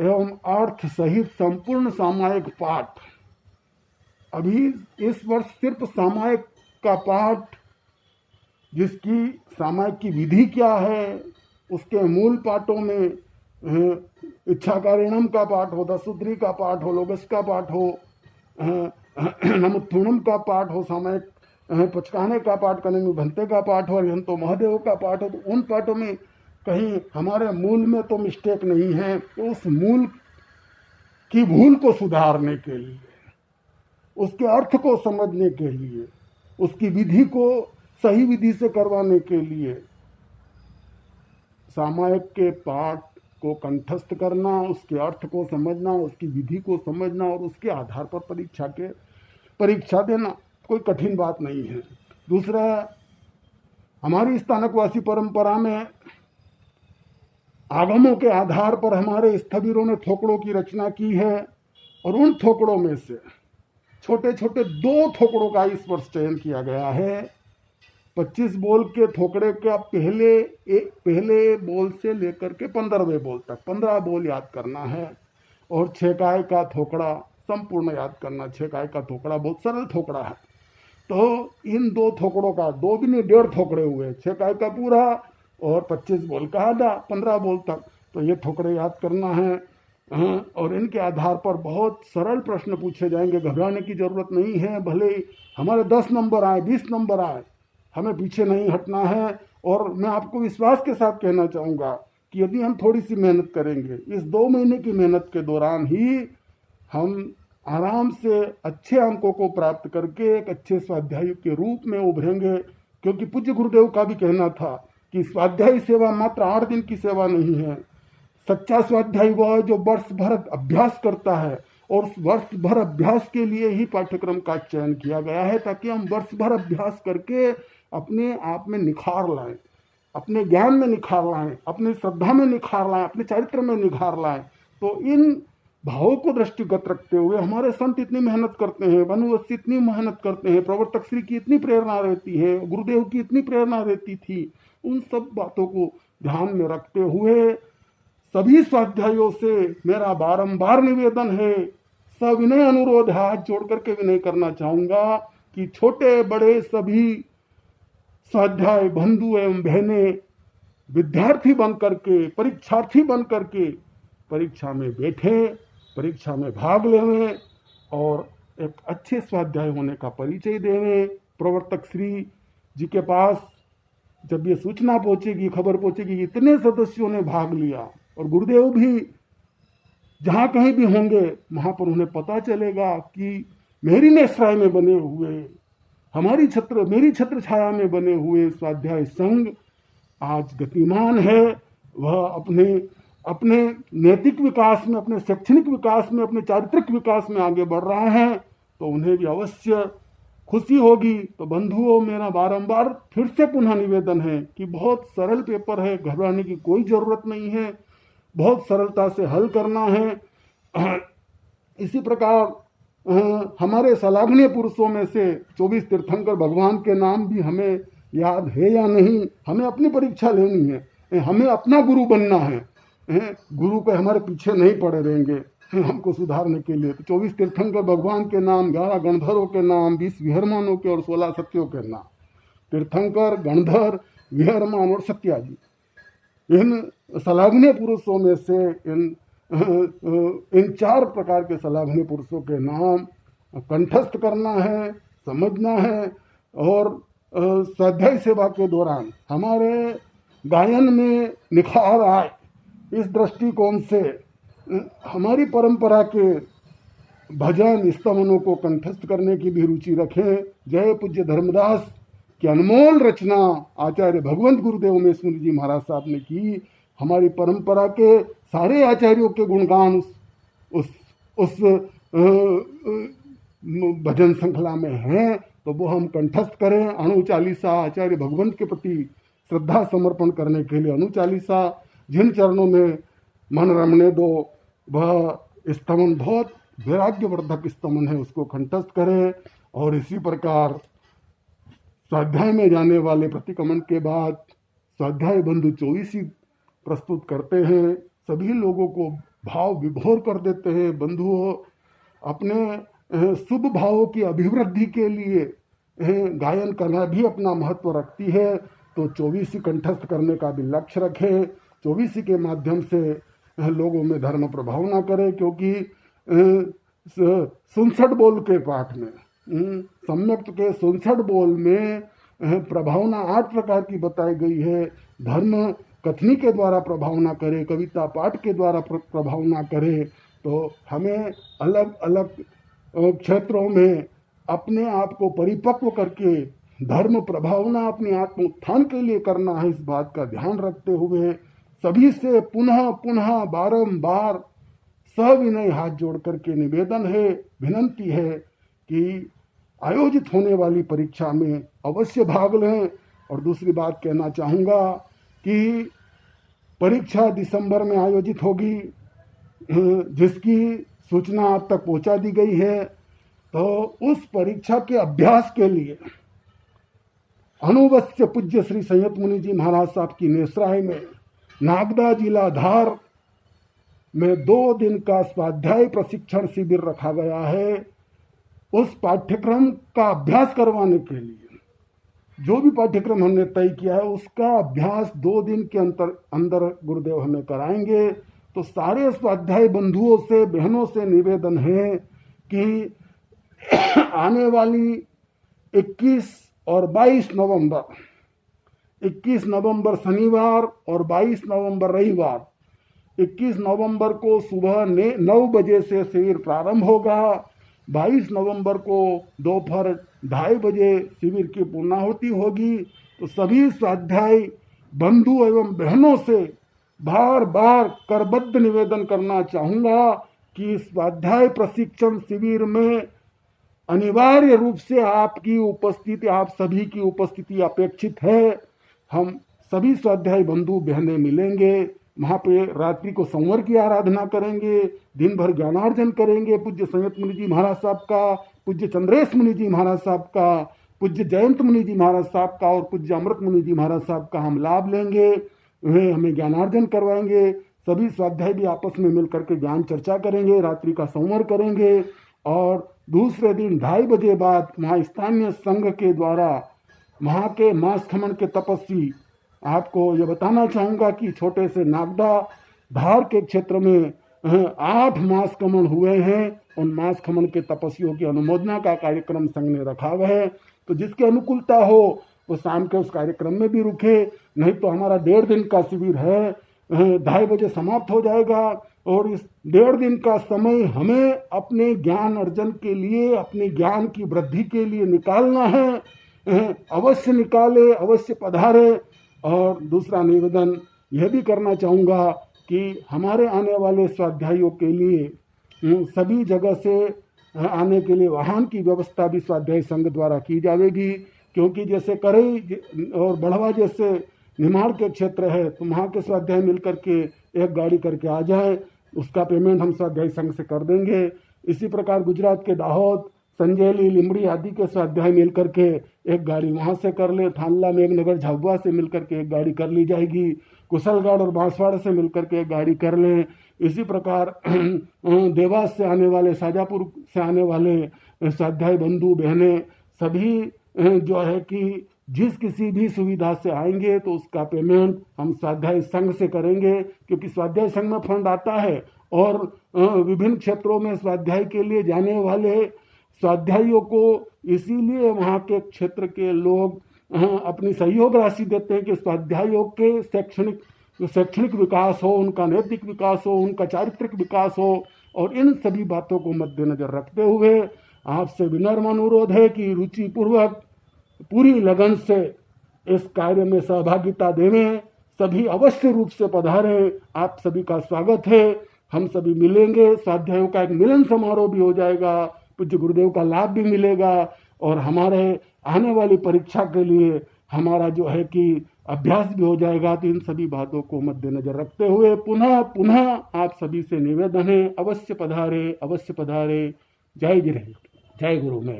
एवं अर्थ सहित संपूर्ण सामायिक पाठ। अभी इस वर्ष सिर्फ सामायिक का पाठ, जिसकी सामायिक की विधि क्या है, उसके मूल पाठों में इच्छाकारिणम का पाठ हो, दशसूत्री का पाठ हो, लोगस का पाठ हो, नमुत्थुणम का पाठ हो, सामायिक पचकाने का पाठ, कनंग भंते का पाठ हो, हरिहंतो महादेव का पाठ हो, तो उन पाठों में कहीं हमारे मूल में तो मिस्टेक नहीं है। तो उस मूल की भूल को सुधारने के लिए, उसके अर्थ को समझने के लिए, उसकी विधि को सही विधि से करवाने के लिए सामायिक के पाठ को कंठस्थ करना, उसके अर्थ को समझना, उसकी विधि को समझना और उसके आधार पर परीक्षा देना कोई कठिन बात नहीं है। दूसरा, हमारी स्थानकवासी परंपरा में आगमों के आधार पर हमारे स्थविरों ने थोकड़ों की रचना की है, और उन थोकड़ों में से छोटे छोटे 2 थोकड़ों का इस वर्ष चयन किया गया है। 25 बोल के थोकड़े का पहले बोल से लेकर के 15वें बोल तक 15 बोल याद करना है, और छेकाय का थोकड़ा संपूर्ण याद करना। छेकाय का थोकड़ा बहुत सरल थोकड़ा है, तो इन 2 थोकड़ों का 2 भी नहीं 1.5 थोकड़े हुए, छेकाय का पूरा और 25 बोल का आधा, 15 बोल तक, तो ये थोकड़े याद करना है। और इनके आधार पर बहुत सरल प्रश्न पूछे जाएंगे, घबराने की जरूरत नहीं है। भले हमारे 10 नंबर आए, 20 नंबर आए, हमें पीछे नहीं हटना है। और मैं आपको विश्वास के साथ कहना चाहूँगा कि यदि हम थोड़ी सी मेहनत करेंगे, इस 2 महीने की मेहनत के दौरान ही हम आराम से अच्छे अंकों को प्राप्त करके एक अच्छे स्वाध्यायी के रूप में उभरेंगे। क्योंकि पूज्य गुरुदेव का भी कहना था कि स्वाध्यायी सेवा मात्र 8 दिन की सेवा नहीं है। सच्चा स्वाध्यायी वह है जो वर्ष भर अभ्यास करता है, और उस वर्ष भर अभ्यास के लिए ही पाठ्यक्रम का चयन किया गया है, ताकि हम वर्ष भर अभ्यास करके अपने आप में निखार लाएं, अपने ज्ञान में निखार लाएं, अपनी श्रद्धा में निखार लाएं, अपने चरित्र में निखार लाएं। तो इन भावों को दृष्टिगत रखते हुए हमारे संत इतनी मेहनत करते हैं, वनुवत्सी इतनी मेहनत करते हैं, प्रवर्तक श्री की इतनी प्रेरणा रहती है, गुरुदेव की इतनी प्रेरणा रहती थी। उन सब बातों को ध्यान में रखते हुए सभी स्वाध्यायों से मेरा बारंबार निवेदन है, सविनय अनुरोध, हाथ जोड़ करके विनय करना चाहूंगा कि छोटे बड़े सभी स्वाध्याय बंधु एवं बहनें विद्यार्थी बन करके, परीक्षार्थी बन करके परीक्षा में बैठे, परीक्षा में भाग लेवें और एक अच्छे स्वाध्याय होने का परिचय देवें। प्रवर्तक श्री जी के पास जब ये सूचना पहुंचेगी, खबर पहुंचेगी, इतने सदस्यों ने भाग लिया, और गुरुदेव भी जहां कहीं भी होंगे वहां पर उन्हें पता चलेगा कि मेरी नेश्राय में बने हुए, मेरी छत्र छाया में बने हुए स्वाध्याय संघ आज गतिमान है। वह अपने नैतिक विकास में, अपने शैक्षणिक विकास में, अपने चारित्रिक विकास में आगे बढ़ रहा है, तो उन्हें भी अवश्य खुशी होगी। तो बंधुओं, मेरा बारंबार फिर से पुनः निवेदन है कि बहुत सरल पेपर है, घबराने की कोई जरूरत नहीं है, बहुत सरलता से हल करना है। इसी प्रकार हमारे सलाघनीय पुरुषों में से 24 तीर्थंकर भगवान के नाम भी हमें याद है या नहीं, हमें अपनी परीक्षा लेनी है, हमें अपना गुरु बनना है। गुरु के हमारे पीछे नहीं पड़े रहेंगे हमको सुधारने के लिए। तो 24 तीर्थंकर भगवान के नाम, 11 गणधरों के नाम, 20 विहरमानों के और 16 सत्यों के नाम। तीर्थंकर, गणधर, विहरमान और सत्याजी, इन सलाघनीय पुरुषों में से इन 4 प्रकार के सलाघनीय पुरुषों के नाम कंठस्थ करना है, समझना है। और स्वाध्याय सेवा के दौरान हमारे गायन में निखार आए, इस दृष्टिकोण से हमारी परंपरा के भजन स्तवनों को कंठस्थ करने की भी रुचि रखें। जय पूज्य धर्मदास की अनमोल रचना आचार्य भगवंत गुरुदेव मेश्वर जी महाराज साहब ने की। हमारी परंपरा के सारे आचार्यों के गुणगान उस भजन श्रृंखला में हैं, तो वो हम कंठस्थ करें। अणु चालीसा, आचार्य भगवंत के प्रति श्रद्धा समर्पण करने के लिए अणु चालीसा, जिन चरणों में मन रमने दो, वह स्तमन बहुत वैराग्यवर्धक स्तमन है, उसको कंठस्थ करें। और इसी प्रकार स्वाध्याय में जाने वाले प्रतिक्रमण के बाद स्वाध्याय बंधु 24 प्रस्तुत करते हैं। सभी लोगों को भाव विभोर कर देते हैं। बंधुओं, अपने शुभ भावों की अभिवृद्धि के लिए गायन कला भी अपना महत्व रखती है। तो 24 कंठस्थ करने का भी लक्ष्य रखें। 24 के माध्यम से लोगों में धर्म प्रभाव ना करे, क्योंकि 67 बोल के पाठ में, सम्यक्त के 67 बोल में प्रभावना 8 प्रकार की बताई गई है। धर्म कथनी के द्वारा प्रभाव ना करे, कविता पाठ के द्वारा प्रभाव ना करे। तो हमें अलग अलग क्षेत्रों में अपने आप को परिपक्व करके धर्म प्रभावना अपने आत्म उत्थान के लिए करना है। इस बात का ध्यान रखते हुए सभी से पुनः पुनः बारंबार सविनय हाथ जोड़ करके निवेदन है, विनंती है कि आयोजित होने वाली परीक्षा में अवश्य भाग लें। और दूसरी बात कहना चाहूँगा कि परीक्षा दिसंबर में आयोजित होगी, जिसकी सूचना आप तक पहुंचा दी गई है। तो उस परीक्षा के अभ्यास के लिए अनुवश्य पूज्य श्री संयत मुनि जी महाराज साहब की नेसराय में नागदा जिला धार में 2 दिन का स्वाध्याय प्रशिक्षण शिविर रखा गया है। उस पाठ्यक्रम का अभ्यास करवाने के लिए जो भी पाठ्यक्रम हमने तय किया है उसका अभ्यास 2 दिन के अंदर गुरुदेव हमें कराएंगे। तो सारे स्वाध्याय बंधुओं से, बहनों से निवेदन है कि आने वाली 21 और 22 नवंबर, 21 नवंबर शनिवार और 22 नवंबर रविवार, 21 नवंबर को सुबह 9 बजे से शिविर प्रारंभ होगा। 22 नवंबर को दोपहर 2:30 बजे शिविर की पूर्णाहुति होगी। तो सभी स्वाध्याय बंधु एवं बहनों से बार बार करबद्ध निवेदन करना चाहूँगा कि स्वाध्याय प्रशिक्षण शिविर में अनिवार्य रूप से आपकी उपस्थिति, आप सभी की उपस्थिति अपेक्षित है। हम सभी स्वाध्याय बंधु बहनें मिलेंगे, वहाँ पे रात्रि को संवर की आराधना करेंगे, दिन भर ज्ञानार्जन करेंगे। पूज्य संयत मुनि जी महाराज साहब का, पूज्य चंद्रेश मुनि जी महाराज साहब का, पूज्य जयंत मुनि जी महाराज साहब का और पूज्य अमृत मुनि जी महाराज साहब का हम लाभ लेंगे। वे हमें ज्ञानार्जन करवाएंगे। सभी स्वाध्याय भी आपस में मिलकर के ज्ञान चर्चा करेंगे, रात्रि का संवर करेंगे। और दूसरे दिन 2:30 बजे बाद वहाँ स्थानीय संघ के द्वारा वहाँ के मास खमन के तपस्वी, आपको ये बताना चाहूँगा कि छोटे से नागदा धार के क्षेत्र में 8 मास खमन हुए हैं। उन मास खमन के तपस्वियों की अनुमोदना का कार्यक्रम संघ ने रखा हुआ है। तो जिसकी अनुकूलता हो वो शाम के उस कार्यक्रम में भी रुके, नहीं तो हमारा 1.5 दिन का शिविर है, 2:30 बजे समाप्त हो जाएगा। और इस 1.5 दिन का समय हमें अपने ज्ञान अर्जन के लिए, अपने ज्ञान की वृद्धि के लिए निकालना है। अवश्य निकाले, अवश्य पधारे। और दूसरा निवेदन यह भी करना चाहूँगा कि हमारे आने वाले स्वाध्यायों के लिए सभी जगह से आने के लिए वाहन की व्यवस्था भी स्वाध्याय संघ द्वारा की जाएगी। क्योंकि जैसे करई और बढ़वा जैसे निमाड़ के क्षेत्र है, तो वहाँ के स्वाध्याय मिल करके एक गाड़ी करके आ जाए, उसका पेमेंट हम स्वाध्याय संघ से कर देंगे। इसी प्रकार गुजरात के दाहोद, संजेली, लिमड़ी आदि के स्वाध्याय मिल करके एक गाड़ी वहाँ से कर ले। थानला, मेघनगर, झाबुआ से मिल करके एक गाड़ी कर ली जाएगी। कुशलगढ़ और बांसवाड़ा से मिल करके एक गाड़ी कर लें। इसी प्रकार देवास से आने वाले, शाजापुर से आने वाले स्वाध्याय बंधु बहनें सभी जो है कि जिस किसी भी सुविधा से आएंगे तो उसका पेमेंट हम स्वाध्याय संघ से करेंगे। क्योंकि स्वाध्याय संघ में फंड आता है और विभिन्न क्षेत्रों में स्वाध्याय के लिए जाने वाले स्वाध्यायियों को इसीलिए वहाँ के क्षेत्र के लोग अपनी सहयोग राशि देते हैं कि स्वाध्यायों के शैक्षणिक विकास हो, उनका नैतिक विकास हो, उनका चारित्रिक विकास हो। और इन सभी बातों को मद्देनजर रखते हुए आपसे विनम्र अनुरोध है कि रुचिपूर्वक पूरी लगन से इस कार्य में सहभागिता देवें। सभी अवश्य रूप से पधारें। आप सभी का स्वागत है। हम सभी मिलेंगे, स्वाध्यायों का एक मिलन समारोह भी हो जाएगा, पूज्य गुरुदेव का लाभ भी मिलेगा और हमारे आने वाली परीक्षा के लिए हमारा जो है कि अभ्यास भी हो जाएगा। तो इन सभी बातों को मद्देनजर रखते हुए पुनः पुनः आप सभी से निवेदन है, अवश्य पधारे, अवश्य पधारे। जय गुरु में।